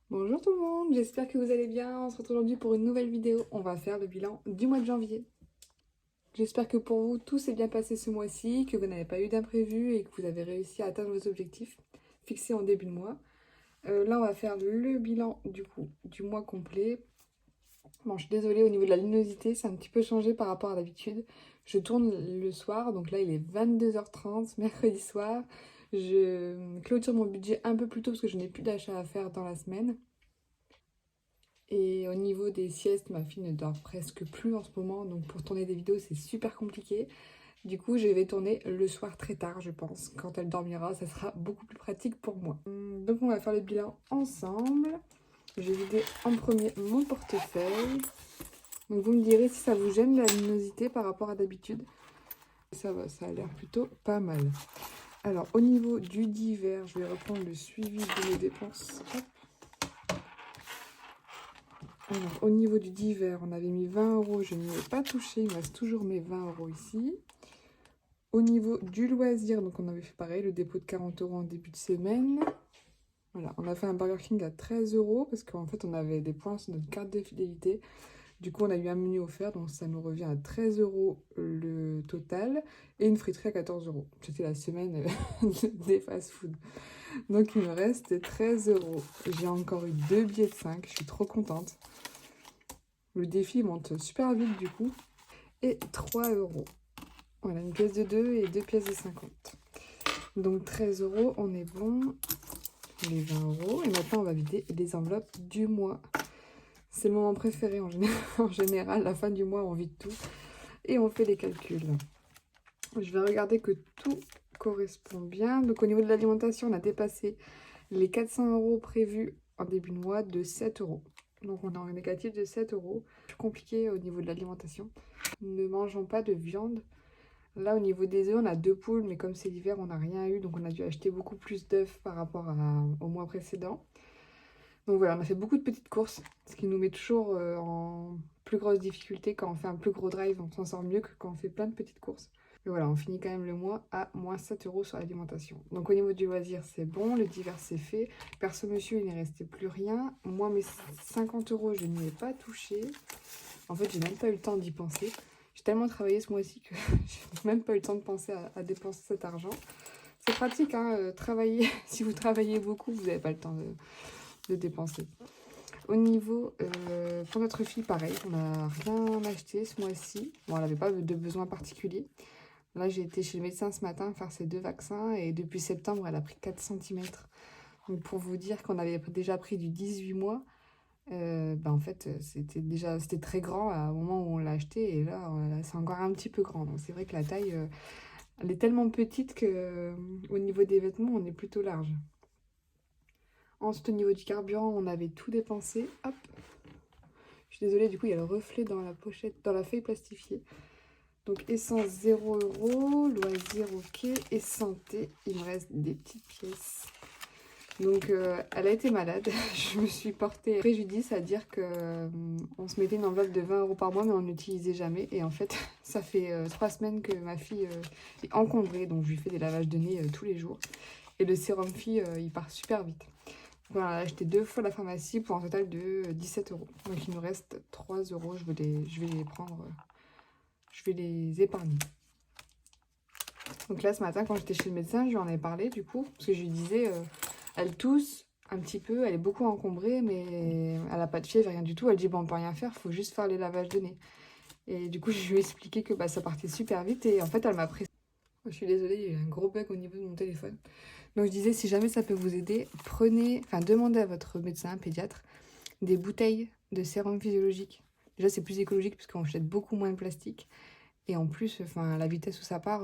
Bonjour tout le monde, j'espère que vous allez bien. On se retrouve aujourd'hui pour une nouvelle vidéo. On va faire le bilan du mois de janvier. J'espère que pour vous, tout s'est bien passé ce mois-ci, que vous n'avez pas eu d'imprévu et que vous avez réussi à atteindre vos objectifs fixés en début de mois. Là, on va faire le bilan du mois complet. Bon, je suis désolée, au niveau de la luminosité, c'est un petit peu changé par rapport à d'habitude. Je tourne le soir, donc là il est 22h30, mercredi soir. Je clôture mon budget un peu plus tôt parce que je n'ai plus d'achat à faire dans la semaine. Et au niveau des siestes, ma fille ne dort presque plus en ce moment, donc pour tourner des vidéos, c'est super compliqué. Du coup, je vais tourner le soir très tard, je pense. Quand elle dormira, ça sera beaucoup plus pratique pour moi. Donc on va faire le bilan ensemble. Je vais vider en premier mon portefeuille. Donc vous me direz si ça vous gêne la luminosité par rapport à d'habitude. Ça va, ça a l'air plutôt pas mal. Alors au niveau du divers, je vais reprendre le suivi de mes dépenses. Hop. Alors, au niveau du divers, on avait mis 20 €, je n'y ai pas touché, il me reste toujours mes 20 € ici. Au niveau du loisir, donc on avait fait pareil, le dépôt de 40 € en début de semaine. Voilà, on a fait un Burger King à 13 € parce qu'en fait on avait des points sur notre carte de fidélité. Du coup on a eu un menu offert, donc ça nous revient à 13 € le total et une friterie à 14 €. C'était la semaine des fast-food. Donc il me reste 13 €. J'ai encore eu 2 billets de 5, je suis trop contente. Le défi monte super vite du coup. Et 3 €. Voilà, une pièce de 2 et 2 pièces de 50. Donc 13 €, on est bon. Les 20 €. Et maintenant, on va vider les enveloppes du mois. C'est le moment préféré en général. En général, la fin du mois, on vide tout. Et on fait les calculs. Je vais regarder que tout correspond bien. Donc au niveau de l'alimentation, on a dépassé les 400 € prévus en début de mois de 7 €. Donc on est en négatif de 7 €. Plus compliqué au niveau de l'alimentation. Ne mangeons pas de viande. Là, au niveau des œufs, on a 2 poules, mais comme c'est l'hiver, on n'a rien eu. Donc on a dû acheter beaucoup plus d'œufs par rapport au mois précédent. Donc voilà, on a fait beaucoup de petites courses. Ce qui nous met toujours en plus grosse difficulté. Quand on fait un plus gros drive, on s'en sort mieux que quand on fait plein de petites courses. Mais voilà, on finit quand même le mois à moins 7 € sur l'alimentation. Donc au niveau du loisir, c'est bon. Le divers, c'est fait. Perso monsieur, il n'est resté plus rien. Moi, mes 50 €, je n'y ai pas touché. En fait, j'ai même pas eu le temps d'y penser. J'ai tellement travaillé ce mois-ci que j'ai même pas eu le temps de penser à dépenser cet argent. C'est pratique, hein, travailler. Si vous travaillez beaucoup, vous n'avez pas le temps de dépenser. Au niveau, pour notre fille, pareil, on n'a rien acheté ce mois-ci. Bon, elle n'avait pas de besoin particulier. Là, j'ai été chez le médecin ce matin faire ses 2 vaccins et depuis septembre, elle a pris 4 cm. Donc, pour vous dire qu'on avait déjà pris du 18 mois, en fait, c'était très grand au moment où on l'a acheté et là, c'est encore un petit peu grand. Donc, c'est vrai que la taille, elle est tellement petite que au niveau des vêtements, on est plutôt large. Ensuite, au niveau du carburant, on avait tout dépensé. Hop. Je suis désolée, du coup, il y a le reflet dans la pochette, dans la feuille plastifiée. Donc, essence 0 €, loisir ok, et santé, il me reste des petites pièces. Donc, elle a été malade. Je me suis portée préjudice à dire que on se mettait une enveloppe de 20 € par mois, mais on n'utilisait jamais. Et en fait, ça fait 3 semaines que ma fille est encombrée. Donc, je lui fais des lavages de nez tous les jours. Et le sérum fille, il part super vite. Voilà, elle a acheté 2 fois à la pharmacie pour un total de 17 €. Donc, il nous reste 3 €. Je vais les prendre, je vais les épargner. Donc là, ce matin, quand j'étais chez le médecin, je lui en ai parlé, du coup, parce que je lui disais, elle tousse un petit peu, elle est beaucoup encombrée, mais elle n'a pas de fièvre, rien du tout. Elle dit, bon, on peut rien faire, il faut juste faire les lavages de nez. Et du coup, je lui ai expliqué que ça partait super vite, et en fait, elle m'a pris. Je suis désolée, il y a eu un gros bug au niveau de mon téléphone. Donc, je disais, si jamais ça peut vous aider, demandez à votre médecin, pédiatre, des bouteilles de sérum physiologique. Déjà, c'est plus écologique, puisqu'on jette beaucoup moins de plastique. Et en plus, la vitesse où ça part,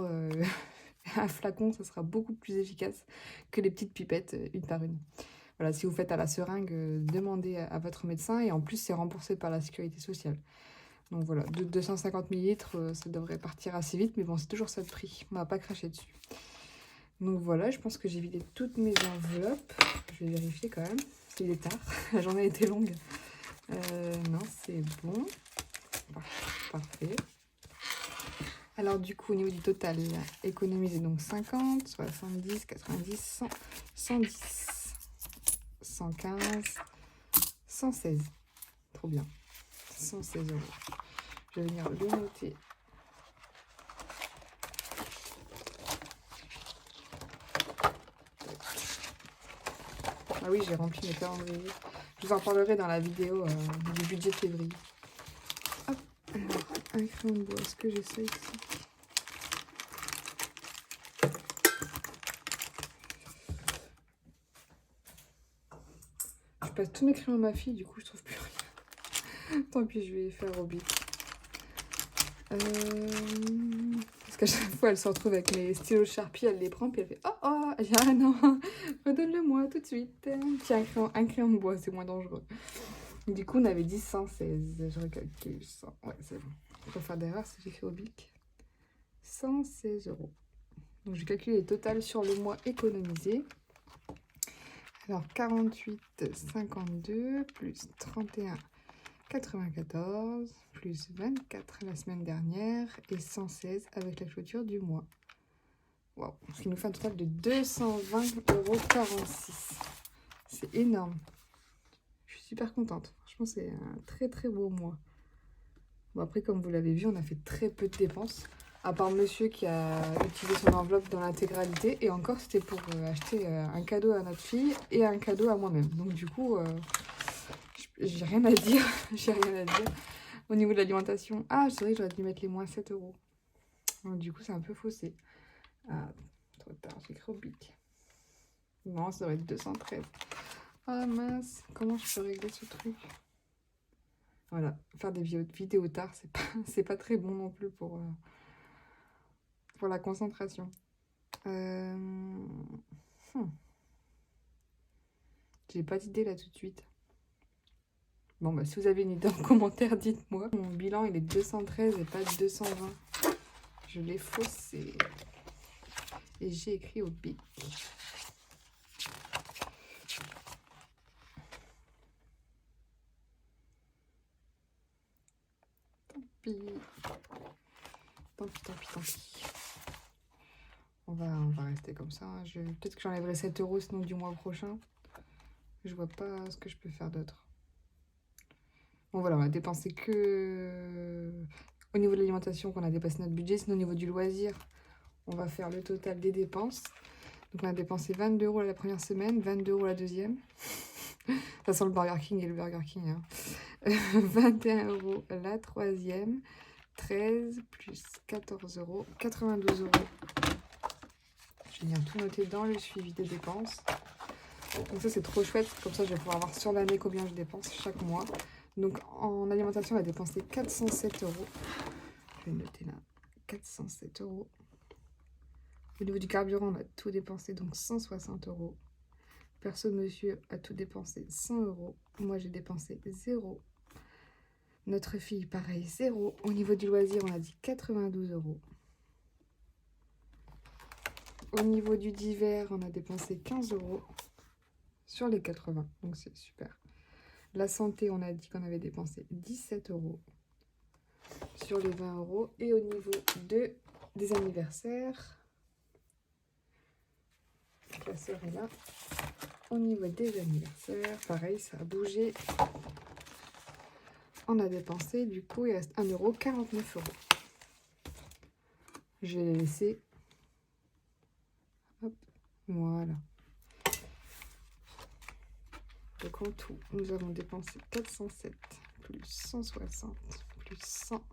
un flacon, ça sera beaucoup plus efficace que les petites pipettes, une par une. Voilà, si vous faites à la seringue, demandez à votre médecin. Et en plus, c'est remboursé par la sécurité sociale. Donc voilà, de 250 ml, ça devrait partir assez vite. Mais bon, c'est toujours ça le prix. On va pas cracher dessus. Donc voilà, je pense que j'ai vidé toutes mes enveloppes. Je vais vérifier quand même. Il est tard. La journée a été longue. Non, c'est bon. Parfait. Alors du coup, au niveau du total, économiser donc 50, 70, 90, 100, 110, 115, 116. Trop bien. 116 €. Je vais venir le noter. Ah oui, j'ai rempli mes calendriers. Je vous en parlerai dans la vidéo du budget de février. Hop, alors, un crayon de bois, est-ce que j'ai ça ici? Je passe tous mes crayons à ma fille, du coup je trouve plus rien. Tant pis, je vais les faire au bic. Parce qu'à chaque fois, elle se retrouve avec mes stylos Sharpie, elle les prend, puis elle fait « Oh, oh, ah non, redonne-le-moi tout de suite. Tiens, un crayon de bois, c'est moins dangereux. » Du coup, on avait dit 116. Je recalcule ça. Ouais, c'est bon. Pas faire d'erreur si j'écris au bic. 116 €. Donc, je calcule les totales sur le mois économisé. Alors, 48,52 plus 31,94 plus 24 la semaine dernière et 116 avec la clôture du mois. Wow. Ce qui nous fait un total de 220,46 €. C'est énorme. Je suis super contente. Franchement, c'est un très très beau mois. Bon, après, comme vous l'avez vu, on a fait très peu de dépenses. À part monsieur qui a utilisé son enveloppe dans l'intégralité. Et encore, c'était pour acheter un cadeau à notre fille et un cadeau à moi-même. Donc du coup, j'ai rien à dire. J'ai rien à dire. Au niveau de l'alimentation, ah, c'est vrai que j'aurais dû mettre les moins 7 €. Donc du coup, c'est un peu faussé. Ah, trop tard, j'ai écrit au bic. Non, ça devrait être 213. Ah mince, comment je peux régler ce truc? Voilà, faire des vidéos tard, c'est pas très bon non plus pour la concentration. J'ai pas d'idée là tout de suite. Bon, bah si vous avez une idée en commentaire, dites-moi. Mon bilan, il est 213 et pas 220. Je l'ai faussé. Et j'ai écrit au bic. Tant pis. Tant pis. On va rester comme ça. Peut-être que j'enlèverai 7 € sinon du mois prochain. Je vois pas ce que je peux faire d'autre. Bon voilà, on a dépensé que au niveau de l'alimentation qu'on a dépassé notre budget. Sinon au niveau du loisir, on va faire le total des dépenses. Donc on a dépensé 22 € la première semaine, 22 € la deuxième. Ça sent le Burger King et le Burger King. Hein. 21 € la troisième. 13 plus 14 €, 92 €. Je vais bien tout noter dans le suivi des dépenses. Donc ça c'est trop chouette, comme ça je vais pouvoir voir sur l'année combien je dépense chaque mois. Donc en alimentation on a dépensé 407 €. Je vais noter là, 407 €. Au niveau du carburant on a tout dépensé, donc 160 €. Perso monsieur a tout dépensé 100 €. Moi j'ai dépensé 0. Notre fille pareil 0. Au niveau du loisir on a dit 92 €. Au niveau du divers, on a dépensé 15 € sur les 80, donc c'est super. La santé, on a dit qu'on avait dépensé 17 € sur les 20 €. Et au niveau des anniversaires, la sœur est là. Au niveau des anniversaires, pareil, ça a bougé. On a dépensé, du coup, il reste 1,49 €. Je vais les laisser. Hop, voilà. Donc en tout, nous avons dépensé 407 plus 160 plus 100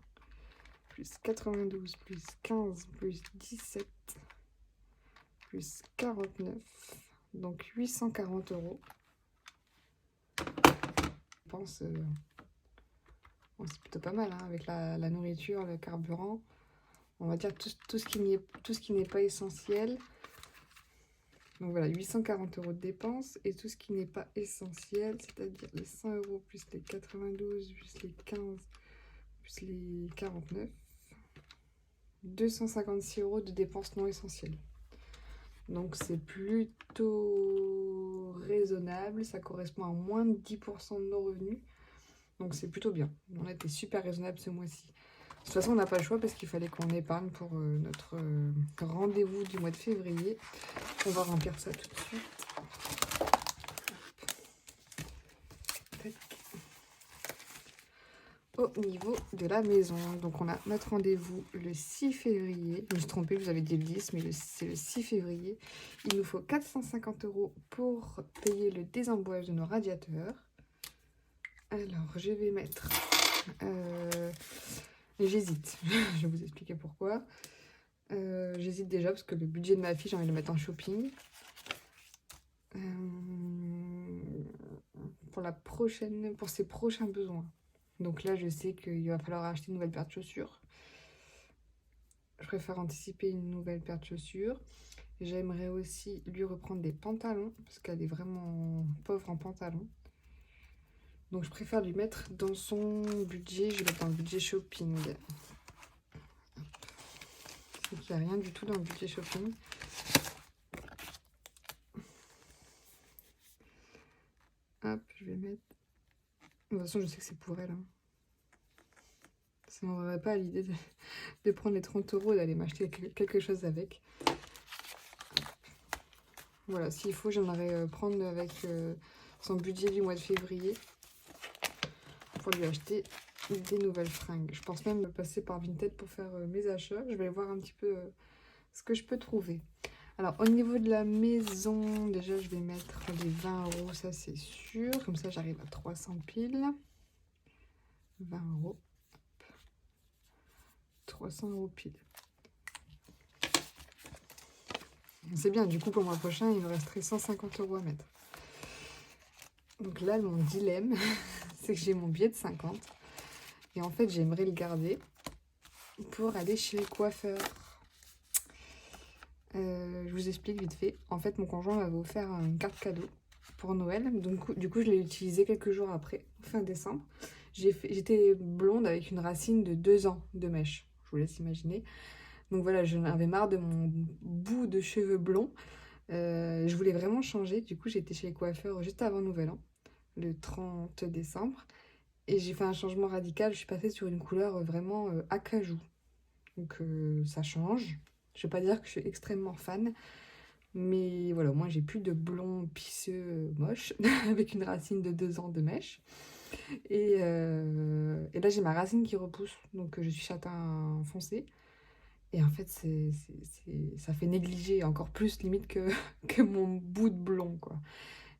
plus 92 plus 15 plus 17 plus 49, donc 840 €. Je pense, bon, c'est plutôt pas mal hein, avec la nourriture, le carburant. On va dire tout ce qui n'est pas essentiel. Donc voilà, 840 € de dépenses et tout ce qui n'est pas essentiel, c'est-à-dire les 100 € plus les 92 plus les 15 plus les 49, 256 € de dépenses non essentielles. Donc c'est plutôt raisonnable, ça correspond à moins de 10% de nos revenus. Donc c'est plutôt bien. On a été super raisonnable ce mois-ci. De toute façon, on n'a pas le choix parce qu'il fallait qu'on épargne pour notre rendez-vous du mois de février. On va remplir ça tout de suite. Tac. au niveau de la maison. Donc on a notre rendez-vous le 6 février. Je me suis trompée, vous avez dit le 10, mais c'est le 6 février. Il nous faut 450 € pour payer le désembouage de nos radiateurs. Alors je vais mettre... j'hésite, je vais vous expliquer pourquoi. J'hésite déjà parce que le budget de ma fille, j'ai envie de le mettre en shopping. Pour ses prochains besoins. Donc là, je sais qu'il va falloir acheter une nouvelle paire de chaussures. Je préfère anticiper une nouvelle paire de chaussures. J'aimerais aussi lui reprendre des pantalons, parce qu'elle est vraiment pauvre en pantalons. Donc je préfère lui mettre dans son budget, je vais mettre dans le budget shopping. C'est qu'il n'y a rien du tout dans le budget shopping. Hop, je vais mettre... De toute façon, je sais que c'est pour elle. Hein. Ça ne m'aurait pas à l'idée de prendre les 30 € et d'aller m'acheter quelque chose avec. Voilà, s'il faut, j'aimerais prendre avec son budget du mois de février pour lui acheter des nouvelles fringues. Je pense même passer par Vinted pour faire mes achats. Je vais voir un petit peu ce que je peux trouver. Alors, au niveau de la maison, déjà, je vais mettre les 20 €, ça c'est sûr. Comme ça, j'arrive à 300 piles. 20 €. 300 € pile. C'est bien, du coup, pour le mois prochain, il me resterait 150 € à mettre. Donc là, mon dilemme, c'est que j'ai mon billet de 50. Et en fait, j'aimerais le garder pour aller chez le coiffeur. Je vous explique vite fait. En fait, mon conjoint m'avait offert une carte cadeau pour Noël. Donc, du coup, je l'ai utilisée quelques jours après, fin décembre. J'étais blonde avec une racine de 2 ans de mèche. Je vous laisse imaginer. Donc voilà, j'en avais marre de mon bout de cheveux blonds. Je voulais vraiment changer. Du coup, j'étais chez le coiffeur juste avant Nouvel An, le 30 décembre. Et j'ai fait un changement radical. Je suis passée sur une couleur vraiment acajou. Donc ça change. Je ne vais pas dire que je suis extrêmement fan. Mais voilà, moi j'ai plus de blond pisseux moche avec une racine de 2 ans de mèche. Et là j'ai ma racine qui repousse. Donc je suis châtain foncé. Et en fait, ça fait négliger encore plus limite que mon bout de blond, quoi.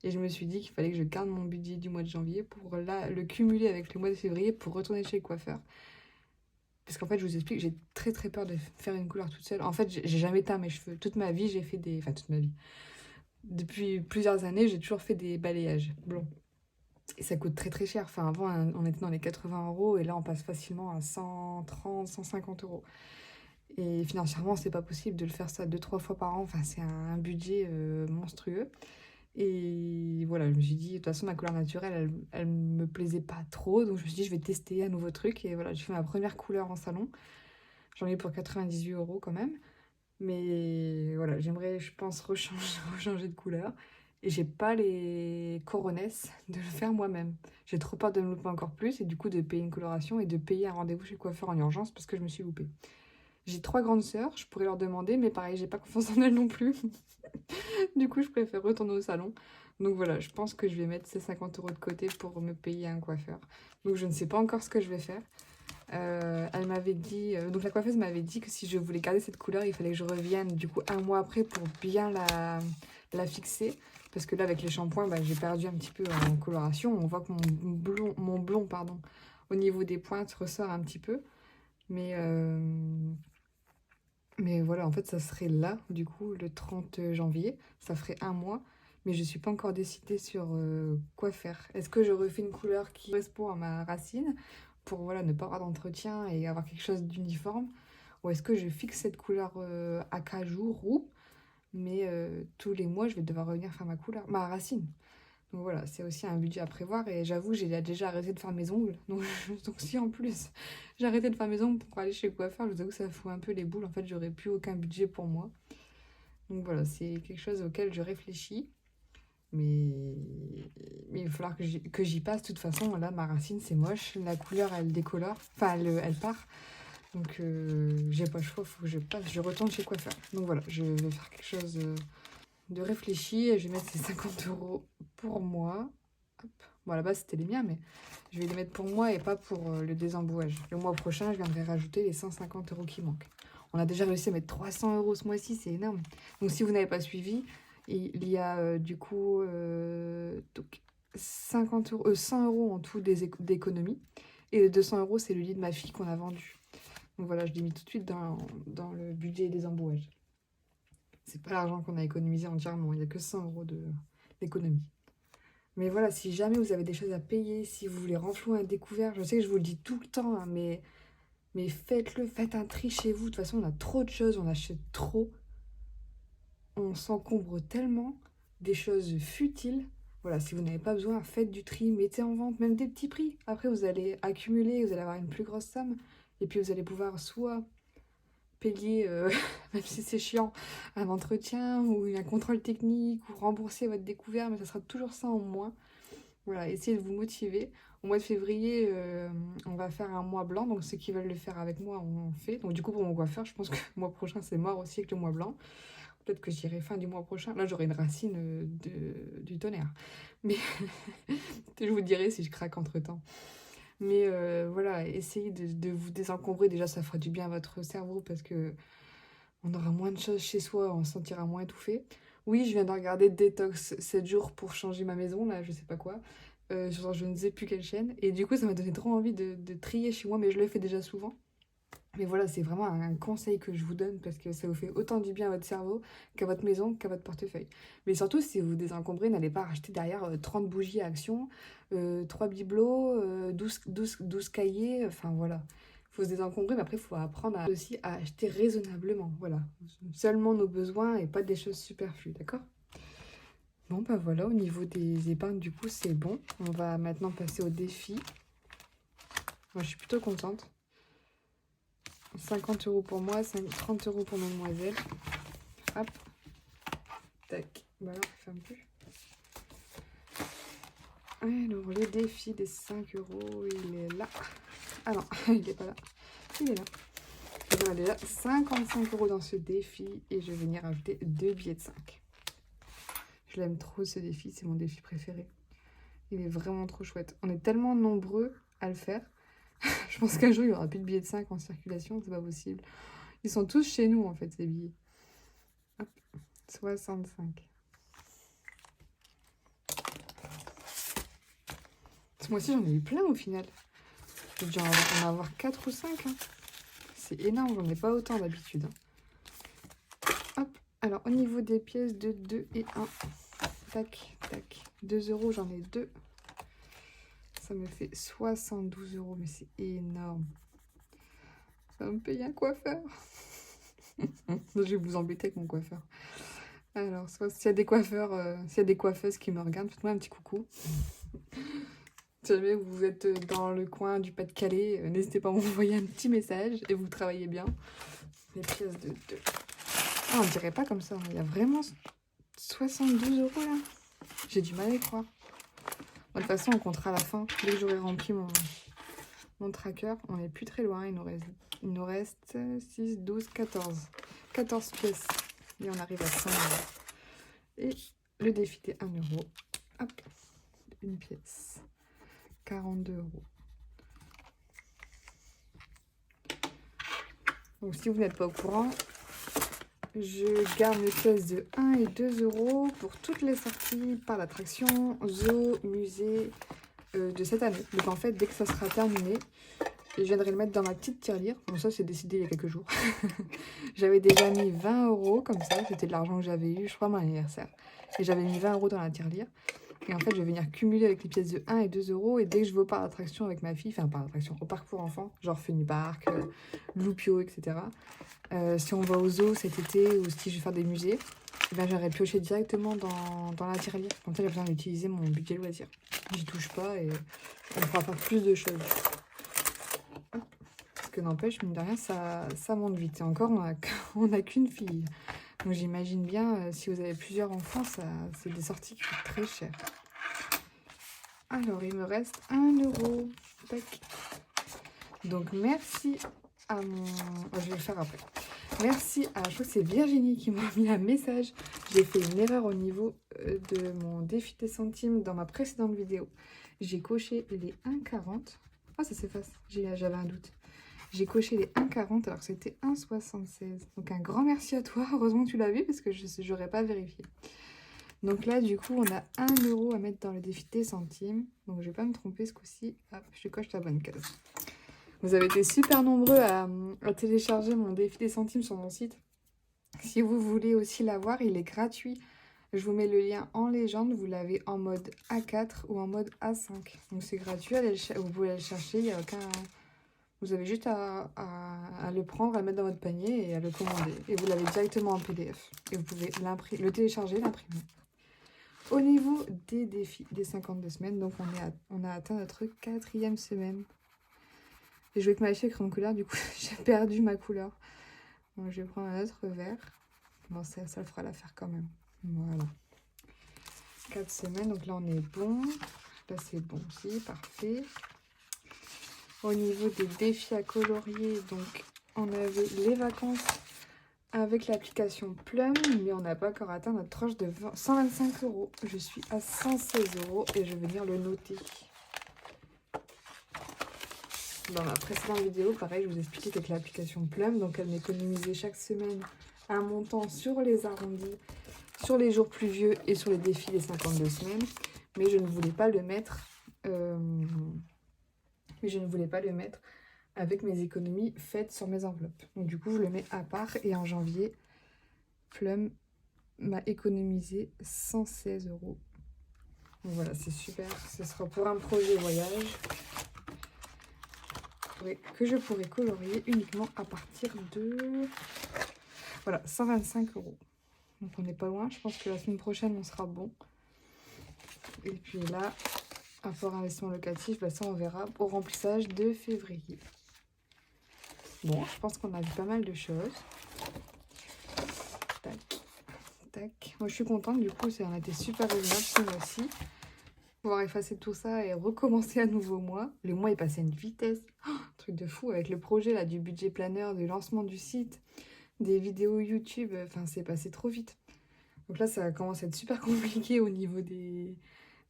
Et je me suis dit qu'il fallait que je garde mon budget du mois de janvier pour là, le cumuler avec le mois de février pour retourner chez le coiffeur. Parce qu'en fait, je vous explique, j'ai très très peur de faire une couleur toute seule. En fait, j'ai jamais teint mes cheveux. Toute ma vie, j'ai fait des... Enfin, toute ma vie. Depuis plusieurs années, j'ai toujours fait des balayages blonds. Et ça coûte très très cher. Enfin, avant, on était dans les 80 € et là, on passe facilement à 130, 150 €. Et financièrement, c'est pas possible de le faire ça 2-3 fois par an. Enfin, c'est un budget monstrueux. Et voilà, je me suis dit, de toute façon, ma couleur naturelle, elle me plaisait pas trop. Donc, je me suis dit, je vais tester un nouveau truc. Et voilà, j'ai fait ma première couleur en salon. J'en ai pour 98 € quand même. Mais voilà, j'aimerais, je pense, rechanger de couleur. Et j'ai pas les coronesses de le faire moi-même. J'ai trop peur de me louper encore plus. Et du coup, de payer une coloration et de payer un rendez-vous chez le coiffeur en urgence parce que je me suis loupée. J'ai 3 grandes sœurs, je pourrais leur demander, mais pareil, j'ai pas confiance en elles non plus. Du coup, je préfère retourner au salon. Donc voilà, je pense que je vais mettre ces 50 € de côté pour me payer un coiffeur. Donc je ne sais pas encore ce que je vais faire. Elle m'avait dit, donc la coiffeuse m'avait dit que si je voulais garder cette couleur, il fallait que je revienne du coup 1 mois après pour bien la fixer. Parce que là, avec les shampoings, j'ai perdu un petit peu en coloration. On voit que mon blond, pardon, au niveau des pointes ressort un petit peu. Mais voilà, en fait, ça serait là, du coup, le 30 janvier. Ça ferait 1 mois. Mais je ne suis pas encore décidée sur quoi faire. Est-ce que je refais une couleur qui correspond à ma racine pour voilà, ne pas avoir d'entretien et avoir quelque chose d'uniforme? Ou est-ce que je fixe cette couleur acajou, roux, mais tous les mois, je vais devoir revenir faire ma racine? Donc voilà, c'est aussi un budget à prévoir et j'avoue, j'ai déjà arrêté de faire mes ongles. Donc si en plus j'ai arrêté de faire mes ongles pour aller chez le coiffeur, je vous avoue que ça fout un peu les boules. En fait, j'aurais plus aucun budget pour moi. Donc voilà, c'est quelque chose auquel je réfléchis. Mais il va falloir que j'y passe. De toute façon, là, ma racine, c'est moche. La couleur, elle décolore. Enfin, elle part. Donc j'ai pas le choix, il faut que je retourne chez le coiffeur. Donc voilà, je vais faire quelque chose de réfléchi et je vais mettre ces 50 € pour moi. Hop, Bon, à la base, c'était les miens, mais je vais les mettre pour moi et pas pour le désembouage. Le mois prochain, je viendrai rajouter les 150 € qui manquent. On a déjà réussi à mettre 300 € ce mois-ci, c'est énorme. Donc, si vous n'avez pas suivi, il y a du coup donc 50 €, 100 € en tout d'économie. Et les 200 €, c'est le lit de ma fille qu'on a vendu. Donc voilà, je l'ai mis tout de suite dans le budget des embouages. C'est pas l'argent qu'on a économisé entièrement, il n'y a que 100 € d'économie. Mais voilà, si jamais vous avez des choses à payer, si vous voulez renflouer un découvert, je sais que je vous le dis tout le temps, hein, mais faites-le, faites un tri chez vous. De toute façon, on a trop de choses, on achète trop. On s'encombre tellement des choses futiles. Voilà, si vous n'avez pas besoin, faites du tri, mettez en vente, même des petits prix. Après, vous allez accumuler, vous allez avoir une plus grosse somme. Et puis, vous allez pouvoir soit payer, même si c'est chiant, un entretien ou un contrôle technique ou rembourser votre découvert, mais ça sera toujours ça en moins. Voilà, essayez de vous motiver. Au mois de février, on va faire un mois blanc, donc ceux qui veulent le faire avec moi, on fait. Donc du coup, pour mon coiffeur, je pense que le mois prochain, c'est mort aussi avec le mois blanc. Peut-être que j'irai fin du mois prochain. Là, j'aurai une racine du tonnerre. Mais je vous dirai si je craque entre-temps. Mais voilà, essayez de vous désencombrer. Déjà, ça fera du bien à votre cerveau parce que on aura moins de choses chez soi, on se sentira moins étouffé. Oui, je viens de regarder Détox 7 jours pour changer ma maison, là, je sais pas quoi. Sur je ne sais plus quelle chaîne. Et du coup, ça m'a donné trop envie de trier chez moi, mais je le fais déjà souvent. Mais voilà, c'est vraiment un conseil que je vous donne parce que ça vous fait autant du bien à votre cerveau qu'à votre maison, qu'à votre portefeuille. Mais surtout, si vous vous désencombrez, n'allez pas racheter derrière 30 bougies à Action, 3 bibelots, 12 cahiers, enfin voilà. Il faut se désencombrer, mais après, il faut apprendre aussi à acheter raisonnablement, voilà. Seulement nos besoins et pas des choses superflues, d'accord? Bon, bah voilà, au niveau des épargnes, du coup, c'est bon. On va maintenant passer au défi. Moi, je suis plutôt contente. 50 € pour moi, 30 € pour mademoiselle. Hop. Tac. Bah alors, ferme plus. Alors, le défi des 5 €, il est là. Ah non, il est pas là. Il est là. Je vais aller là, 55 € dans ce défi et je vais venir ajouter 2 billets de 5. Je l'aime trop ce défi, c'est mon défi préféré. Il est vraiment trop chouette. On est tellement nombreux à le faire. Je pense qu'un jour, il n'y aura plus de billets de 5 en circulation, c'est pas possible. Ils sont tous chez nous, en fait, ces billets. Hop, 65. Ce mois-ci, j'en ai eu plein au final. J'ai dû en avoir 4 ou 5. Hein. C'est énorme, j'en ai pas autant d'habitude. Hein. Hop, alors au niveau des pièces de 2 et 1. Tac, tac. 2 €, j'en ai 2. Ça me fait 72 €, mais c'est énorme. Ça va me payer un coiffeur. Je vais vous embêter avec mon coiffeur. Alors, s'il y a des coiffeurs, s'il y a des coiffeuses qui me regardent, faites-moi un petit coucou. Si jamais vous êtes dans le coin du Pas-de-Calais, n'hésitez pas à m'envoyer un petit message et vous travaillez bien. Les pièces de 2. Ah, on dirait pas comme ça. Hein. Il y a vraiment 72 € là. J'ai du mal à y croire. De toute façon, on comptera à la fin. Dès que j'aurai rempli mon tracker, on n'est plus très loin. Il nous reste 6, 12, 14. 14 pièces. Et on arrive à 100 €. Et le défi des 1 €. Hop, une pièce. 42 €. Donc si vous n'êtes pas au courant, je garde mes pièces de 1 et 2 € pour toutes les sorties par l'attraction, zoo, musée de cette année. Donc en fait, dès que ça sera terminé, je viendrai le mettre dans ma petite tirelire. Bon, ça c'est décidé il y a quelques jours. J'avais déjà mis 20 € comme ça, c'était de l'argent que j'avais eu, je crois, à mon anniversaire. Et j'avais mis 20 € dans la tirelire. Et en fait, je vais venir cumuler avec les pièces de 1 et 2 €. Et dès que je vais au parc d'attraction avec ma fille, enfin, parc d'attraction, au parc pour enfants, genre Funny Park, Loupio, etc. Si on va au zoo cet été ou si je vais faire des musées, ben, j'aurais pioché directement dans la tirelire. Comme ça, j'ai besoin d'utiliser mon budget loisir. J'y touche pas et on pourra faire plus de choses. Parce que n'empêche, mine de rien, ça monte vite. Et encore, on n'a qu'une fille. Donc j'imagine bien, si vous avez plusieurs enfants, c'est des sorties qui coûtent très cher. Alors, il me reste 1 €. Tac. Donc, merci à mon... Oh, je vais le faire après. Merci à... Je crois que c'est Virginie qui m'a mis un message. J'ai fait une erreur au niveau de mon défi des centimes dans ma précédente vidéo. J'ai coché les 1,40. Ah, ça s'efface, j'avais un doute. J'ai coché les 1,40 alors que c'était 1,76. Donc un grand merci à toi. Heureusement que tu l'as vu parce que je n'aurais pas vérifié. Donc là, du coup, on a 1 € à mettre dans le défi des centimes. Donc je vais pas me tromper ce coup-ci. Hop, je coche la bonne case. Vous avez été super nombreux à télécharger mon défi des centimes sur mon site. Si vous voulez aussi l'avoir, il est gratuit. Je vous mets le lien en légende. Vous l'avez en mode A4 ou en mode A5. Donc c'est gratuit. Vous pouvez aller le chercher. Il y a aucun... Vous avez juste à le prendre, à le mettre dans votre panier et à le commander. Et vous l'avez directement en PDF. Et vous pouvez le télécharger, l'imprimer. Au niveau des défis des 52 semaines, donc on a atteint notre 4e semaine. J'ai joué avec ma fille avec crayon couleur, du coup j'ai perdu ma couleur. Donc je vais prendre un autre vert. Bon, ça le fera l'affaire quand même. Voilà. 4 semaines, donc là on est bon. Là c'est bon aussi, parfait. Au niveau des défis à colorier, donc on avait les vacances avec l'application Plum, mais on n'a pas encore atteint notre tranche de 125 €. Je suis à 116 € et je vais venir le noter. Dans ma précédente vidéo, pareil, je vous expliquais qu'avec l'application Plum, donc elle m'économisait chaque semaine un montant sur les arrondis, sur les jours pluvieux et sur les défis des 52 semaines. Mais je ne voulais pas le mettre... avec mes économies faites sur mes enveloppes. Donc du coup, je le mets à part et en janvier, Plum m'a économisé 116 €. Donc voilà, c'est super. Ce sera pour un projet voyage que je pourrai colorier uniquement à partir de... Voilà, 125 €. Donc on n'est pas loin. Je pense que la semaine prochaine, on sera bon. Et puis là, apport investissement locatif, bah ça on verra au remplissage de février. Bon, je pense qu'on a vu pas mal de choses. Tac, tac. Moi, je suis contente. Du coup, ça a été super raisonnable ce mois-ci. Pouvoir effacer tout ça et recommencer à nouveau mois. Le mois est passé à une vitesse. Oh, truc de fou avec le projet là du budget planner, du lancement du site, des vidéos YouTube. Enfin, c'est passé trop vite. Donc là, ça commence à être super compliqué au niveau des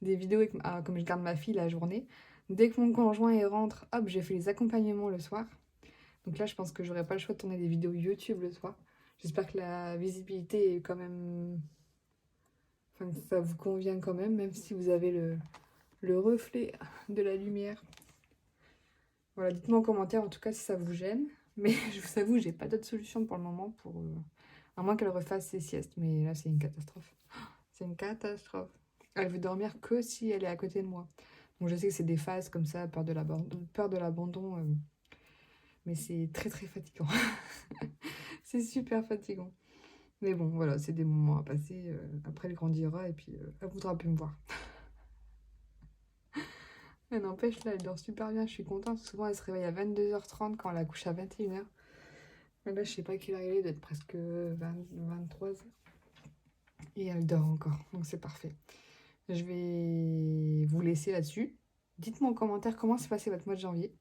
vidéos. Comme je garde ma fille la journée. Dès que mon conjoint rentre, hop, j'ai fait les accompagnements le soir. Donc là, je pense que j'aurai pas le choix de tourner des vidéos YouTube le soir. J'espère que la visibilité est quand même... Enfin, que ça vous convient quand même si vous avez le reflet de la lumière. Voilà, dites-moi en commentaire en tout cas si ça vous gêne. Mais je vous avoue, j'ai pas d'autre solution pour le moment pour... à moins qu'elle refasse ses siestes. Mais là, c'est une catastrophe. C'est une catastrophe. Elle veut dormir que si elle est à côté de moi. Donc je sais que c'est des phases comme ça, peur de l'abandon. Mais c'est très très fatigant. C'est super fatigant. Mais bon, voilà, c'est des moments à passer. Après, elle grandira et puis elle voudra plus me voir. Mais n'empêche, là, elle dort super bien. Je suis contente. Souvent, elle se réveille à 22h30 quand elle accouche à 21h. Mais là, je sais pas quelle heure il est, d'être presque 23h. Et elle dort encore. Donc, c'est parfait. Je vais vous laisser là-dessus. Dites-moi en commentaire comment s'est passé votre mois de janvier.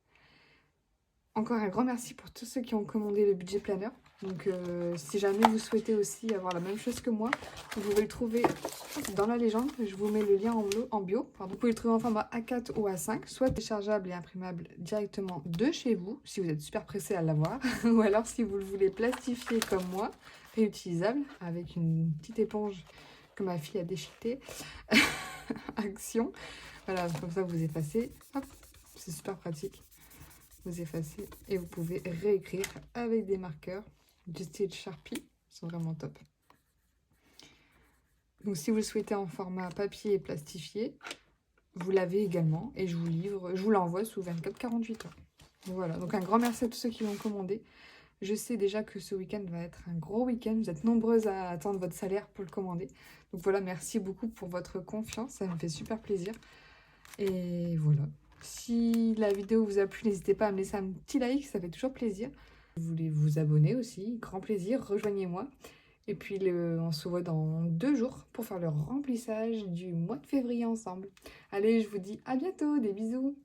Encore un grand merci pour tous ceux qui ont commandé le budget planner. Donc si jamais vous souhaitez aussi avoir la même chose que moi, vous pouvez le trouver dans la légende. Je vous mets le lien en bio. Pardon. Vous pouvez le trouver en format A4 ou A5, soit téléchargeable et imprimable directement de chez vous, si vous êtes super pressé à l'avoir. Ou alors si vous le voulez plastifier comme moi, réutilisable, avec une petite éponge que ma fille a déchiquetée. Action. Voilà, comme ça vous effacez. Hop, c'est super pratique. Vous effacez et vous pouvez réécrire avec des marqueurs du style Sharpie. Ils sont vraiment top. Donc si vous le souhaitez en format papier et plastifié, vous l'avez également et je vous l'envoie sous 24-48 heures. Voilà, donc un grand merci à tous ceux qui l'ont commandé. Je sais déjà que ce week-end va être un gros week-end. Vous êtes nombreuses à attendre votre salaire pour le commander. Donc voilà, merci beaucoup pour votre confiance. Ça me fait super plaisir. Et voilà. Si la vidéo vous a plu, n'hésitez pas à me laisser un petit like, ça fait toujours plaisir. Vous voulez vous abonner aussi, grand plaisir, rejoignez-moi. Et puis on se voit dans 2 jours pour faire le remplissage du mois de février ensemble. Allez, je vous dis à bientôt, des bisous.